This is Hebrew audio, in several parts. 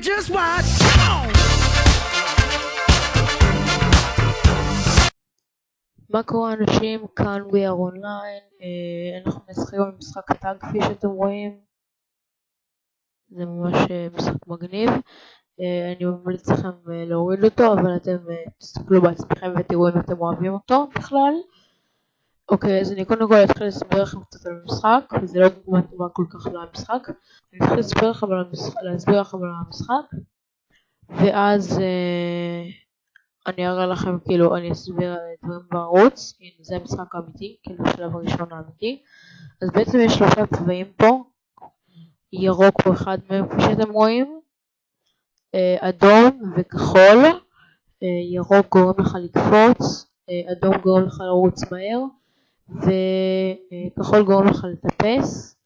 just watch. מה קורה אנשים? כאן We are online. אנחנו משחקים במשחק הטאג כפי שאתם רואים. זה ממש משחק מגניב. אני ממליץ לכם להוריד אותו, אבל אתם תסתכלו בעצמכם ותראו אם אתם אוהבים אותו בכלל. אוקיי, אז אני קודם כל אתחיל לספר לכם קצת על המשחק, וזה לא דוגמה טובה כל כך למשחק. אני אתחיל להסביר לכם על המשחק, ואז אני אראה לכם, כאילו, אני אסביר דברים בערוץ. הנה, זה המשחק האמיתי, כאילו השלב הראשון האמיתי. אז בעצם יש 3 צבעים פה. ירוק הוא אחד מהם, כפי שאתם רואים. אדום וכחול. ירוק גורם לך לקפוץ, אדום גורם לך לרוץ מהר, וכחול גורם לך לטפס.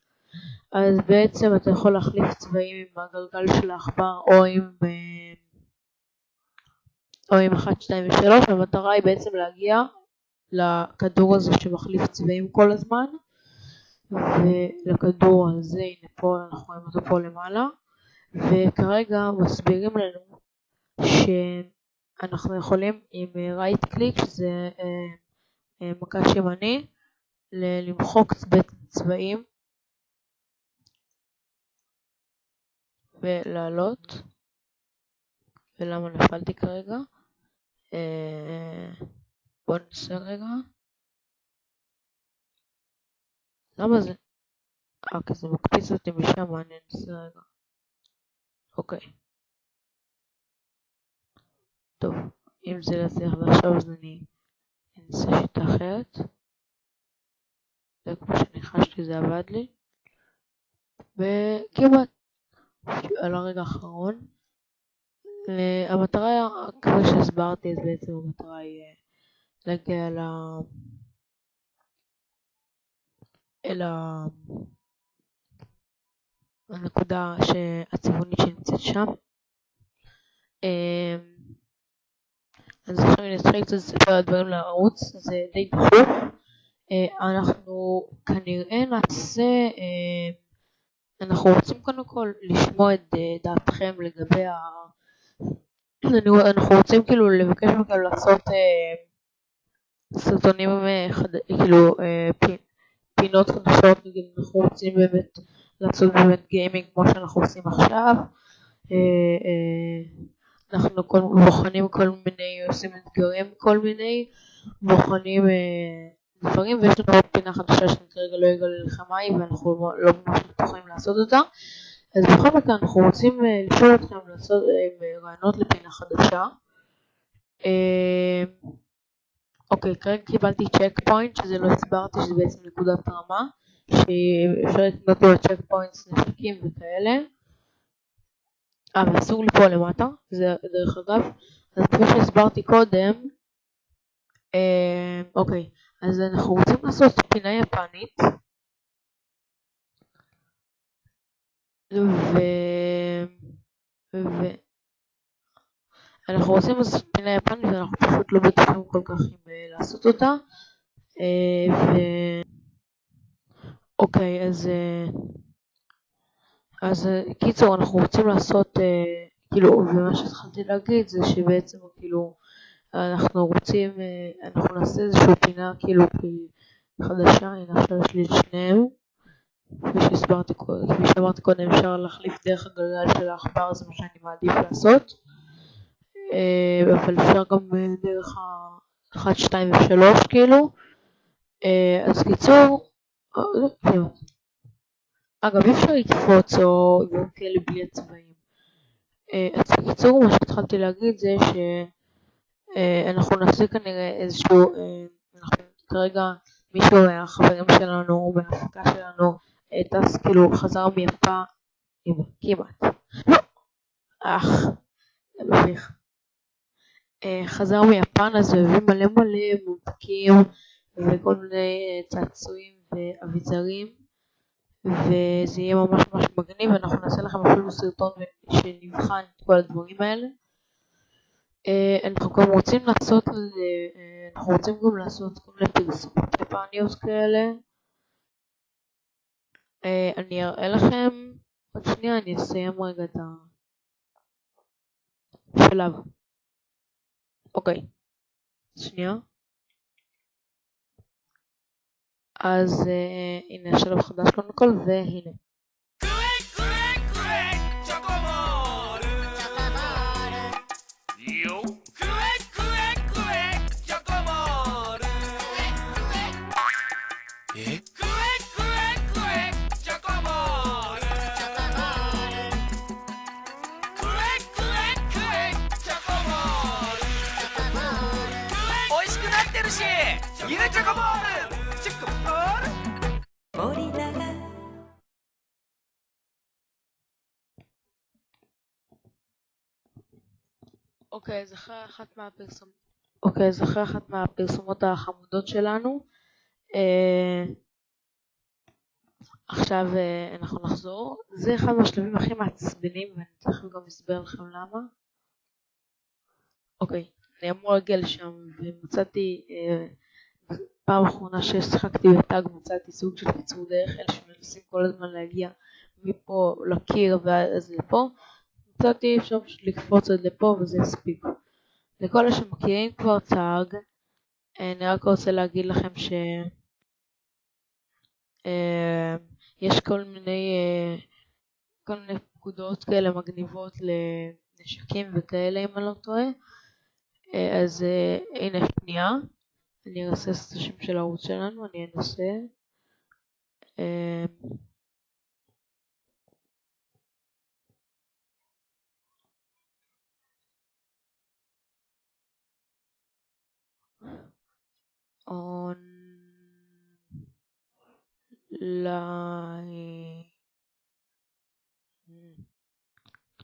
אז בעצם אתה יכול להחליף צבעים עם הגלגל של העכבר או עם 1, 2 ו3. המטרה היא בעצם להגיע לכדור הזה שמחליף צבעים כל הזמן, ולכדור הזה, הנה פה אנחנו רואים אותו פה למעלה, וכרגע מסבירים לנו שאנחנו יכולים עם right click, שזה מקש ימני, למחוק צבעים ולעלות. ולמה נפלתי כרגע? בואו ננסה רגע. למה זה? כי זה מקפיץ אותי משם, אני אנסה רגע. אוקיי. טוב, אם זה לא צריך לחשוב אז אני אנסה שיטה אחרת. זה כמו שניחשתי, זה עבד לי. וכמעט על הרגע האחרון. המטרה, כמו שהסברתי, אז בעצם המטרה היא להגיע אל הנקודה הצבעונית שנמצאת שם. אז עכשיו אני אתחיל קצת לספר הדברים לערוץ, זה די דחוף. אנחנו כנראה נעשה, אנחנו רוצים קודם כל לשמוע את דעתכם לגבי אנחנו רוצים כאילו לבקש מכם לעשות סרטונים כאילו פינות חדשות. אנחנו רוצים באמת לעשות באמת גיימינג כמו שאנחנו עושים עכשיו. אנחנו בוחנים כל מיני, עושים אתגרים כל מיני, בוחנים דברים, ויש לנו עוד פינה חדשה שאני כרגע לא אגלה לך מהי, ואנחנו לא ממש בטוחים לעשות אותה. אז בכל מקרה אנחנו רוצים לשאול אתכם לעשות רעיונות לפינה חדשה. אוקיי, כרגע קיבלתי צ'ק פוינט, שזה לא הסברתי, שזה בעצם נקודת רמה, שאפשר לקנות לו צ'ק פוינטס נשקים וכאלה. ואסור לי פה למטה, זה דרך אגב. אז כמו שהסברתי קודם, אוקיי, אז אנחנו רוצים לעשות פינה יפנית, אנחנו רוצים לעשות פינה יפנית ואנחנו פשוט לא בטוחים כל כך אם לעשות אותה. אוקיי, אז קיצור אנחנו רוצים לעשות, כאילו, ומה שהתחלתי להגיד זה שבעצם כאילו אנחנו רוצים, אנחנו נעשה איזושהי פינה כאילו חדשה. הנה עכשיו יש לי את שניהם. כפי שאמרתי קודם, אפשר להחליף דרך הגלגל של העכבר, זה מה שאני מעדיף לעשות. אבל אפשר גם דרך 1, 2 ו3 כאילו. אז קיצור, אגב אי אפשר לקפוץ או דברים כאלה בלי הצבעים. אז קיצור, מה שהתחלתי להגיד זה שאנחנו נעשה כנראה איזשהו, אנחנו כרגע מישהו מהחברים שלנו או מההפקה שלנו טס כאילו חזר מיפן, כמעט, זה מביך. חזר מיפן, אז הוא הביא מלא מותקים וכל מיני צעצועים ואביזרים, וזה יהיה ממש ממש מגניב. אנחנו נעשה לכם אפילו סרטון שנבחן את כל הדברים האלה. אנחנו גם רוצים לעשות כל מיני פרסומות יפניות כאלה. אני אראה לכם עוד שנייה, אני אסיים רגע את שלב. אוקיי, שנייה. אז הנה השלב חדש קודם כל, והנה. אוקיי, אז אחרי אחת מהפרסומות החמודות שלנו, עכשיו אנחנו נחזור. זה אחד מהשלבים הכי מעצבנים, ואני תכף גם אסביר לכם למה. אוקיי, אני אמור להגיע לשם, ומצאתי, פעם האחרונה ששיחקתי בטאג, מצאתי סוג של קיצור דרך, אלה שמנסים כל הזמן להגיע מפה לקיר ואז לפה. מצאתי אפשר לקפוץ עד לפה וזה יספיק. לכל השמכירים כבר טאג, אני רק רוצה להגיד לכם ש... יש כל מיני פקודות כאלה מגניבות לנשקים וכאלה אם אני לא טועה. אז הנה שנייה, אני אנסה את השם של הערוץ שלנו, אני אנסה.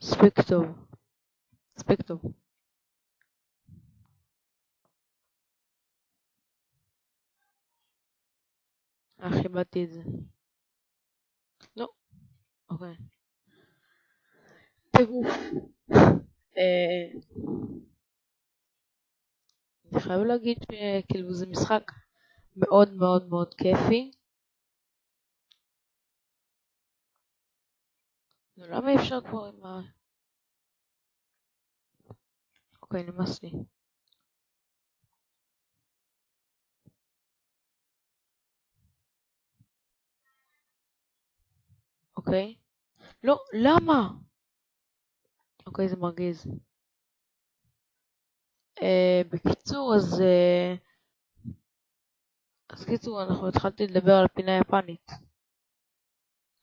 ספקטוב. חיבדתי את זה. לא, אוקיי. טירוף. אני חייב להגיד שכאילו זה משחק מאוד מאוד מאוד כיפי. למה אי אפשר כבר עם ה... אוקיי, נמאס לי. אוקיי. לא, למה? אוקיי, זה מרגיז. בקיצור, אז קיצור, אנחנו התחלתי לדבר על הפינה היפנית.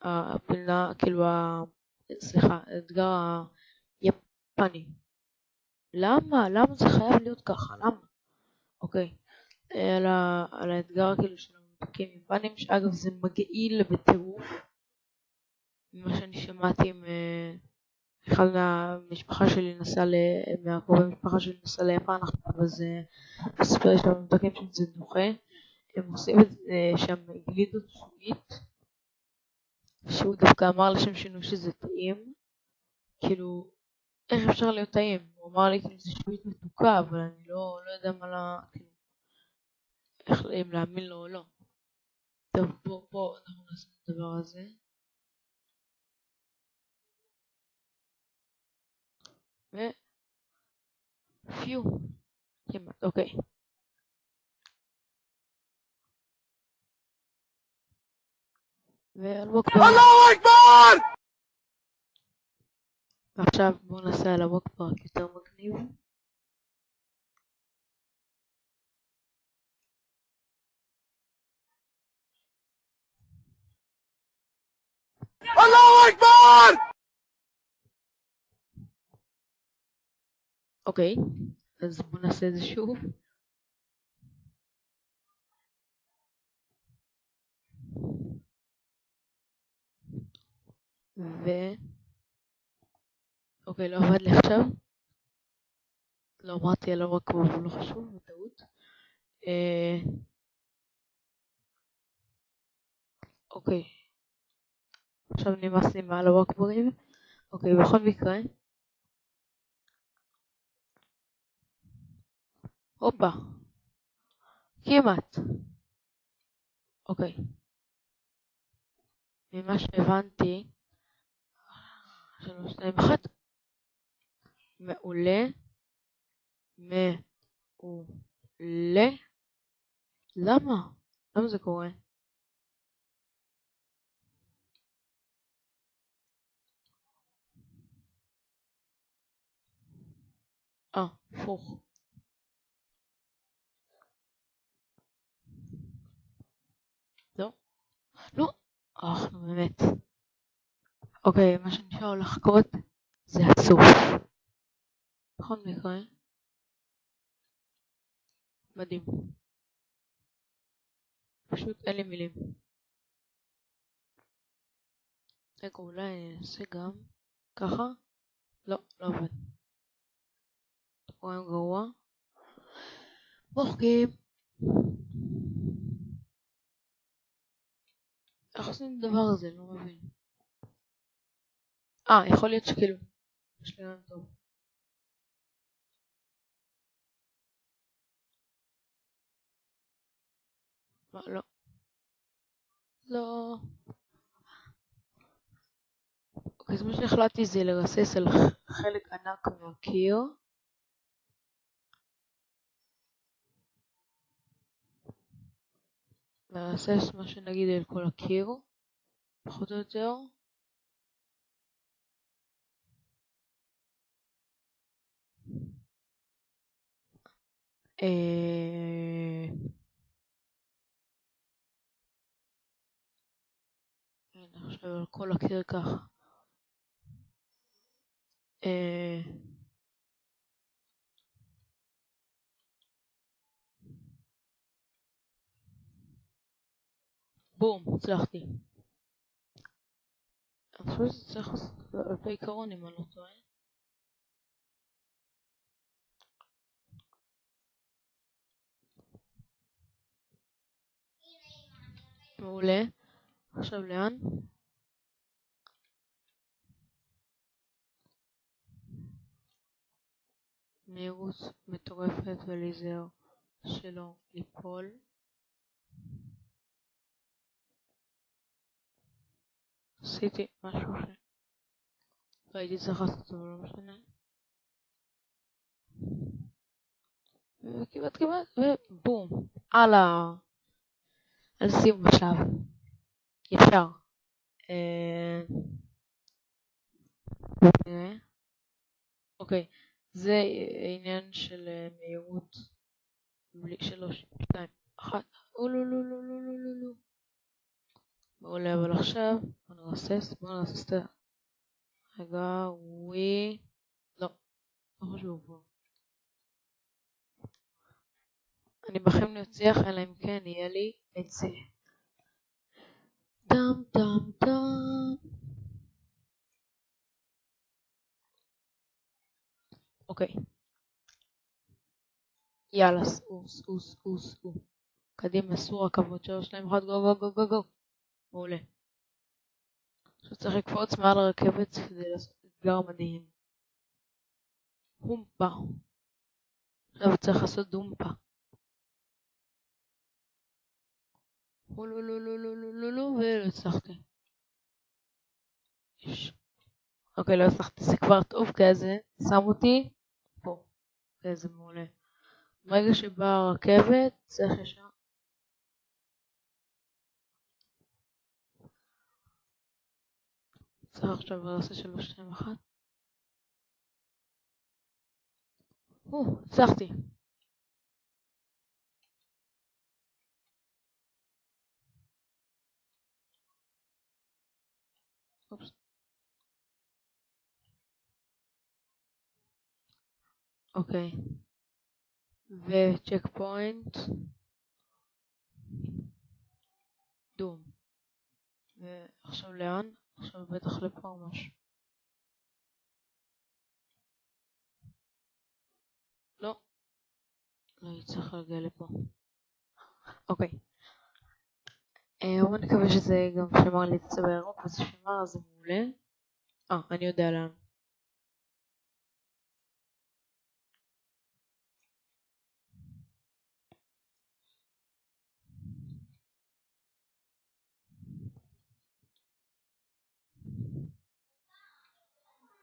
הפינה, כאילו, סליחה, האתגר היפני. למה? למה זה חייב להיות ככה? למה? אוקיי. על האתגר כאילו של המותקים יפנים, שאגב זה מגעיל בטירוף. ממה שאני שמעתי אחד מהמשפחה שלי מהקרובי משפחה שלי נסע ליפן עכשיו, אז בסופר של המותקים שם זה דוחה. הם עושים את זה שם גלידות סוויט, שהוא דווקא אמר לשם שינוי שזה טעים. כאילו, איך אפשר להיות טעים? הוא אמר לי כאילו זה שווית מתוקה, אבל אני לא יודע מה כאילו, איך אם להאמין לו או לא. טוב, בוא אנחנו נעשה את הדבר הזה. פיו. כמעט, אוקיי. ואללהו אכבר! ועכשיו בואו נעשה אללהו אכבר יותר מגניב. אללהו אכבר! אוקיי, אז בואו נעשה את זה שוב. אוקיי, לא עבד לי עכשיו. לא אמרתי אללהו אכבר, אבל לא חשוב, בטעות. אוקיי. עכשיו נמאס לי מאללהו אכברים. אוקיי, בכל מקרה. הופה. כמעט. אוקיי. ממה שהבנתי, 3, 2, 1. מעולה. מעולה. למה? למה זה קורה? הפוך. לא. לא. נו באמת. אוקיי, מה שנשאר לחכות זה הסוף. בכל מקרה. מדהים. פשוט אין לי מילים. רגע, אולי אני אעשה גם ככה? לא, לא עובד. רואים גרוע. מוחקים. איך עושים את הדבר הזה? לא מבין. יכול להיות שכאילו. יש לי רעיון טוב. מה? לא. לא. אוקיי, אז מה שהחלטתי זה לרסס על חלק ענק מהקיר. לרסס מה שנגיד על כל הקיר. פחות או יותר. הנה עכשיו על כל הקיר ככה. בום, הצלחתי. אני חושב שזה צריך לעשות על פי עיקרון אם אני לא טועה. מעולה. עכשיו לאן? מהירות מטורפת ולהיזהר שלא ליפול. עשיתי משהו שהייתי צריך לעשות אבל לא משנה. וכמעט ובום. על סיום בשלב. ישר. נראה. אוקיי. זה עניין של מהירות. בלי 3, 2, 1. אולולולולולולולו. מעולה, אבל עכשיו בוא נרסס את ה... רגע, ווי. לא חשוב פה. אני בכם להצליח, אלא אם כן יהיה לי את זה. דם דם דם. אוקיי. יאללה, אוס. קדימה, סור רכבות, 3, 2, 1, גו. מעולה. עכשיו צריך לקפוץ מעל הרכבת כדי לעשות אתגר מדהים. הומפה. עכשיו צריך לעשות דומפה. ולא הצלחתי. אוקיי, לא הצלחתי, זה כבר טוב כזה. שם אותי פה. זה מעולה. ברגע שבאה הרכבת, צריך ישר. צריך עכשיו לעשות 3, 2, 1. הצלחתי. אוקיי. וצ'ק פוינט. דום. ועכשיו לאן? עכשיו בטח לפה משהו. לא. לא צריך להגיע לפה. אוקיי. בוא נקווה שזה גם שמר לי את הצבע הירוק, וזה שמר, אז זה מעולה. אני יודע לאן.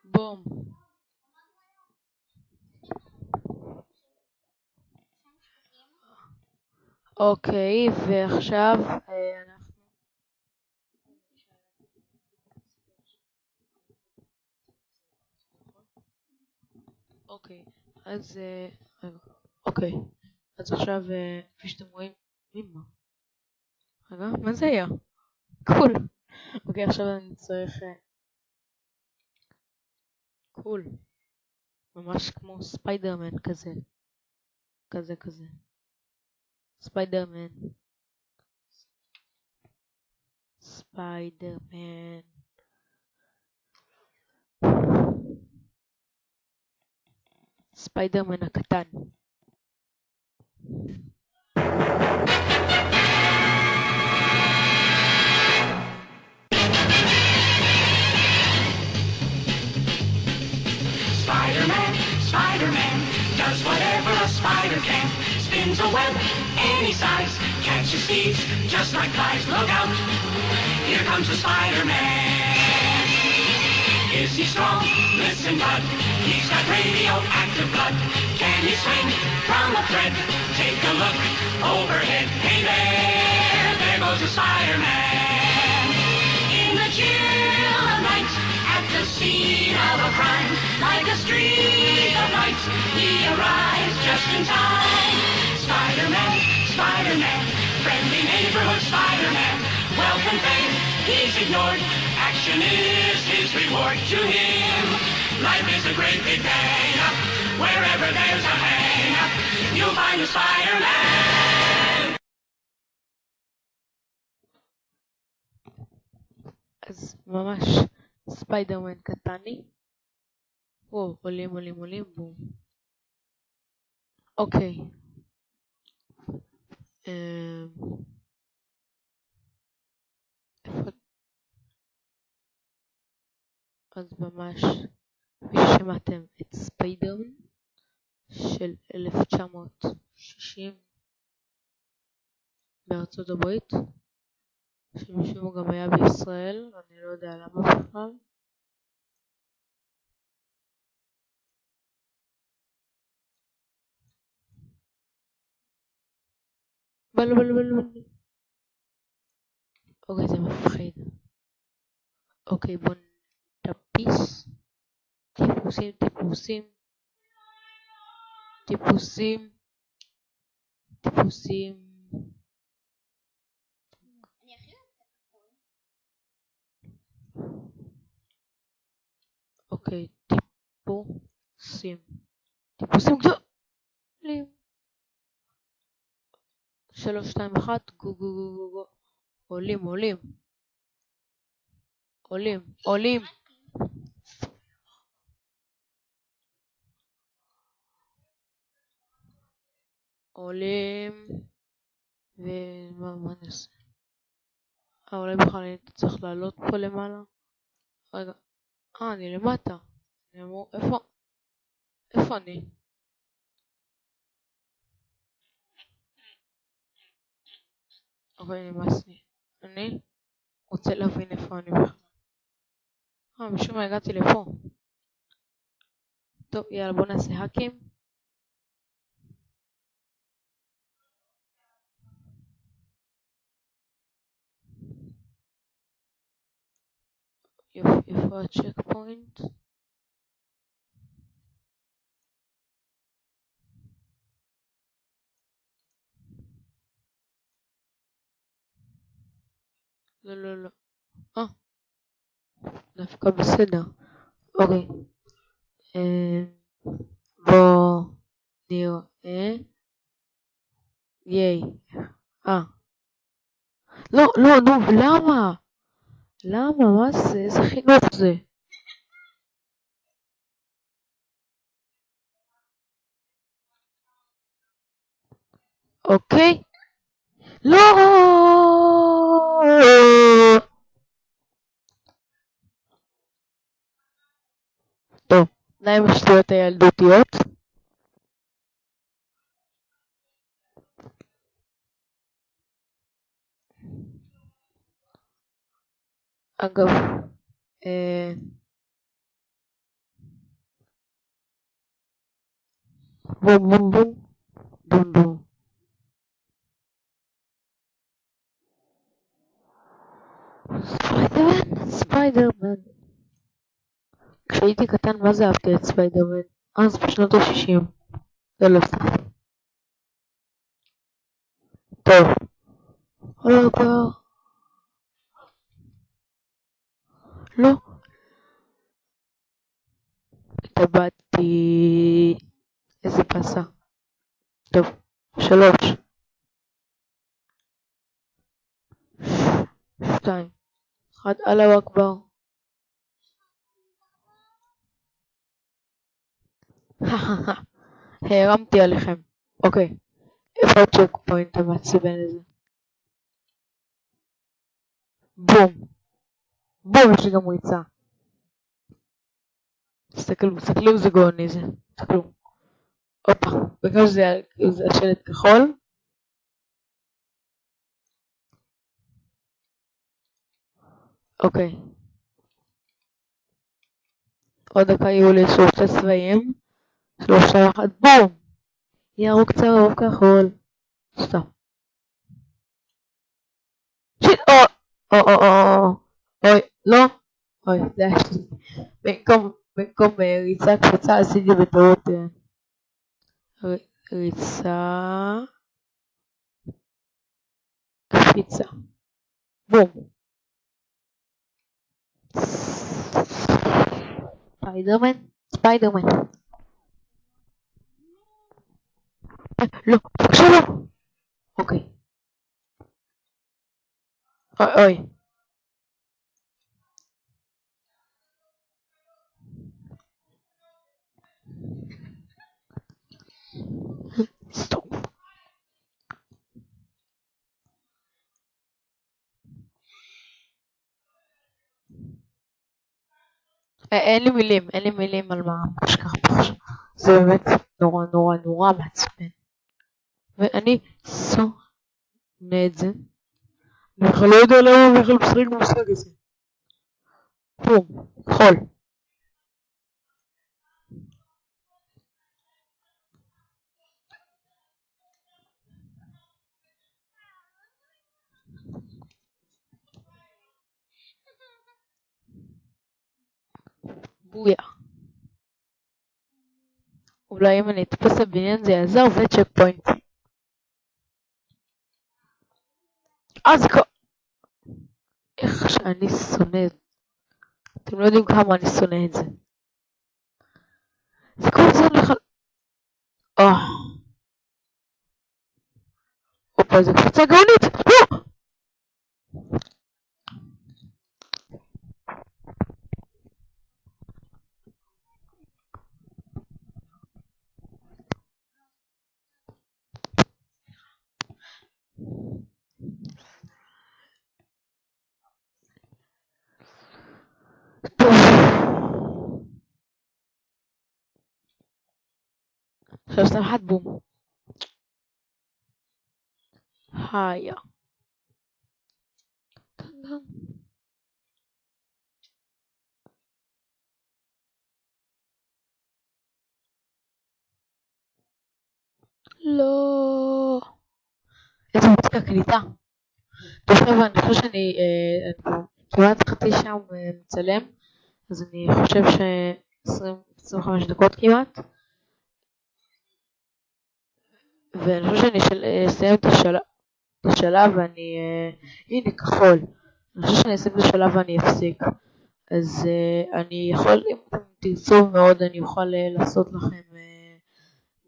בום. אוקיי, ועכשיו אנחנו... אוקיי, אז... רגע, אוקיי, אז עכשיו, כפי שאתם רואים... מה? רגע, מה זה היה? קול. אוקיי, עכשיו אני צריך... קול. ממש כמו ספיידרמן כזה. כזה. ספיידרמן. ספיידרמן. ספיידרמן הקטן. Spider-Man does whatever a spider can. Spins a web any size, catches thieves just like flies. Look out, here comes the Spider-Man. Is he strong? Listen, bud, he's got radioactive blood. Can he swing from a thread? Take a look overhead. Hey there goes the Spider-Man. In the chill of night, at the scene of a crime, like a streak of light, he arrives just in time. Spider-Man, Spider-Man, friendly neighborhood Spider-Man. Wealth and fame, he's ignored. Action is his reward to him. Life is a great big bang. Wherever there's a hang, you'll find a Spider-Man. אז ממש ספיידרמן קטני. וואו, עולים, בום. אוקיי. אז ממש, כפי ששמעתם את ספיידרמן של 1960 בארצות הברית, שמשום גם היה בישראל, אני לא יודע למה בכלל. בל. אוקיי, זה מפחיד. אוקיי, בוא נדפיס. טיפוסים. אוקיי, טיפוסים גדולים. 3, 2, 1, גו. עולים. עולים. ומה נעשה? אולי בכלל אני צריך לעלות פה למעלה. רגע. אני למטה. איפה אני? אוקיי, נמאס לי. אני רוצה להבין איפה אני בכלל. משום מה הגעתי לפה. טוב, יאללה, בוא נעשה האקים. איפה הצ'ק פוינט? לא. דווקא בסדר. אוקיי. בוא נראה. ייי. לא, נו, למה? מה זה? איזה חינוך זה? אוקיי? לא! טוב, די עם השטויות הילדותיות. אגב, בום. ספיידרמן. כשהייתי קטן מה זה אהבתי את ספיידרמן? אז בשנות ה-60. זה לא סתם. טוב. לא. התאבדתי. איזה פסה. טוב. 3. 2. 1. אללהו אכבר. הרמתי עליכם. אוקיי. איפה הצ'ק פוינט המעצבן הזה? בום. בום, יש לי גם ריצה. תסתכלו זה גאוני זה. תסתכלו. הופה. בגלל שזה השלט כחול. אוקיי. עוד דקה יהיו לי 3 צבעים. 3, 1, בום! ירוק צהוב כחול. סתם. שיט! אוי, לא. אוי, זה היה שלי. במקום ריצה קפצה עשיתי בטעות ריצה קפיצה. בום. ספיידרמן. לא, בבקשה לא. אוקיי. אוי. סטופ. אין לי מילים על מה שקרה פה עכשיו. זה באמת נורא מעצבן. ואני שונא את זה. אני בכלל לא יודע למה אני בכלל משחק במשחק הזה. בום, חול. בויה. אולי אם אני אתפס הבניין זה יעזור וצ'ק פוינט. אז איך שאני שונא. אתם לא יודעים כמה אני שונא את זה. זה כל הזמן לך. אופה, זה קפיצה גאונית. עכשיו אחד בום. היה. לא. איזה מצחיק הקליטה. טוב חבר'ה, אני חושב שאני כמעט חצי שעה מצלם, אז אני חושב 25 דקות כמעט. ואני חושב שאני אסיים את השלב ואני, הנה כחול. אני חושב שאני אסיים את השלב ואני אפסיק. אז אני יכול, אם אתם תרצו מאוד, אני אוכל לעשות לכם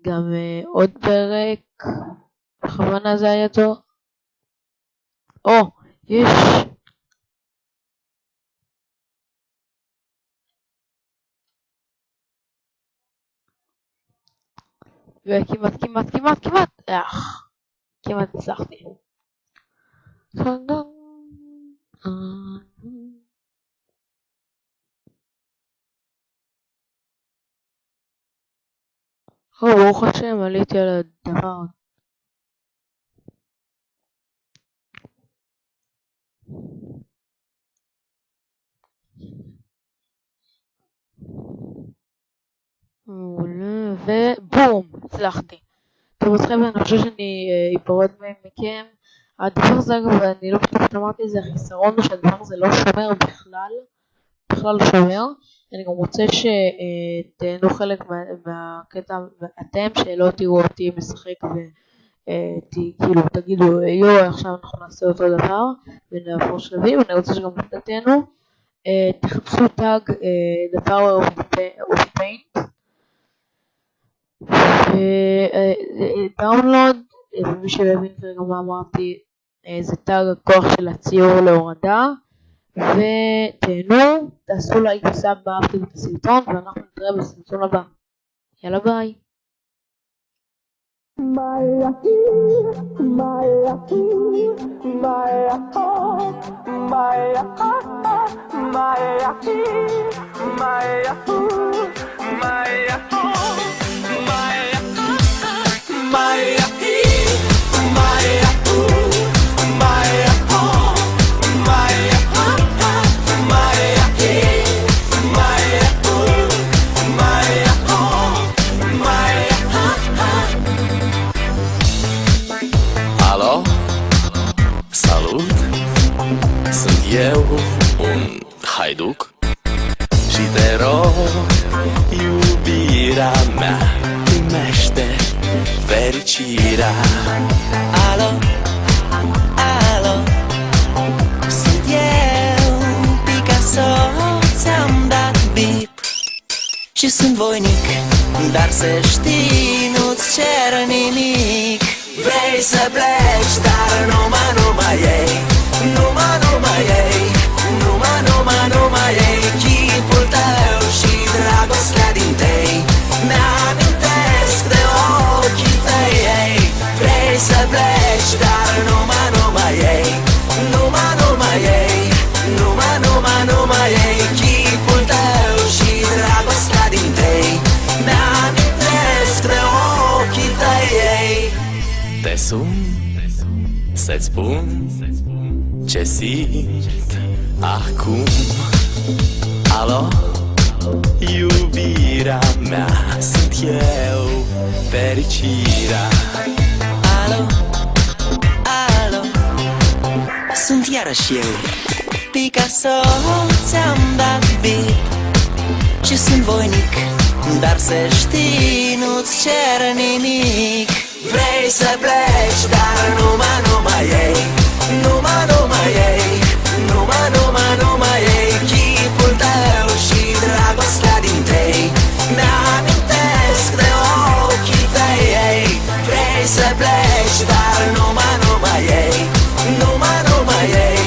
גם עוד פרק. בכוונה זה היה טוב. יש. וכמעט, כמעט הצלחתי. ברוך השם, עליתי על הדבר. ובום, הצלחתי. טוב, אז חבר'ה, אני חושב שאני אפרד מכם. הדבר הזה, אגב, אני לא פשוט אמרתי, זה החיסרון שהדבר הזה לא שומר בכלל. בכלל שומר. אני גם רוצה שתהנו חלק מהקטע, אתם שלא תראו אותי משחק וכאילו תגידו יו עכשיו אנחנו נעשה אותו דבר ונעבור שלבים. אני רוצה שגם תתנו תחפשו טאג The Power of Paint ודאונלוד, ומי שמבין כרגע מה אמרתי זה טאג הכוח של הציור להורדה, ותהנו, תעשו לייק וסאב באהבתם את הסרטון ואנחנו נתראה בסרטון הבא. יאללה ביי. Eu, un haiduc și te rog, iubirea mea, primește fericirea. Alo, alo, sunt eu, Picasso, ți-am dat bip și sunt voinic, dar să știi, nu-ți cer nimic. Vrei să pleci, dar numai ei, numai ei, numai ei, chipul tău și dragostea din tei mi-amintesc de ochii tăi, ei. Vrei să pleci, dar numai ei, numai ei, numai ei, chipul tău și dragostea din tei mi-amintesc de ochii tăi, ei. Te sun să-ți spun ce simt acum. Alo, iubirea mea, sunt eu, fericirea. Alo, alo, sunt iarăși eu, Picasso, ți-am dat bip și sunt voinic, dar să știi, nu-ți cer nimic. Vrei să pleci, dar numai ei, numai ei, numai ei, chipul tău și dragostea din tei mi-amintesc de ochii tăi, ei. Vrei să pleci, dar numai ei, numai ei,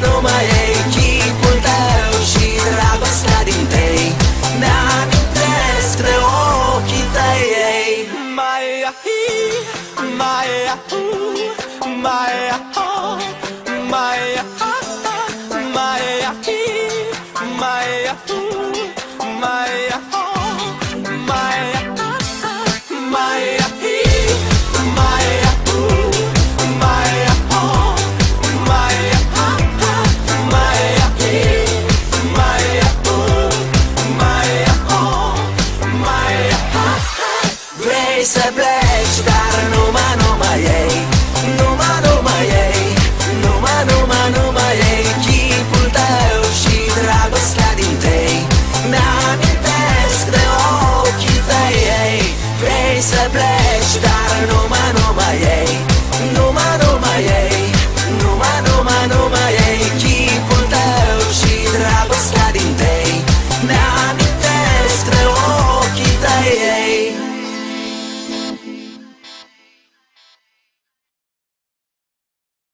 numai ei, chipul tău și dragostea din tei mi-amintesc de ochii tăi, ei. Vrei să pleci, dar numai ei, numai ei, numai ei, chipul tău și dragostea din tei mi-amintesc de ochii tăi, ei. Vrei să pleci, dar numai ei,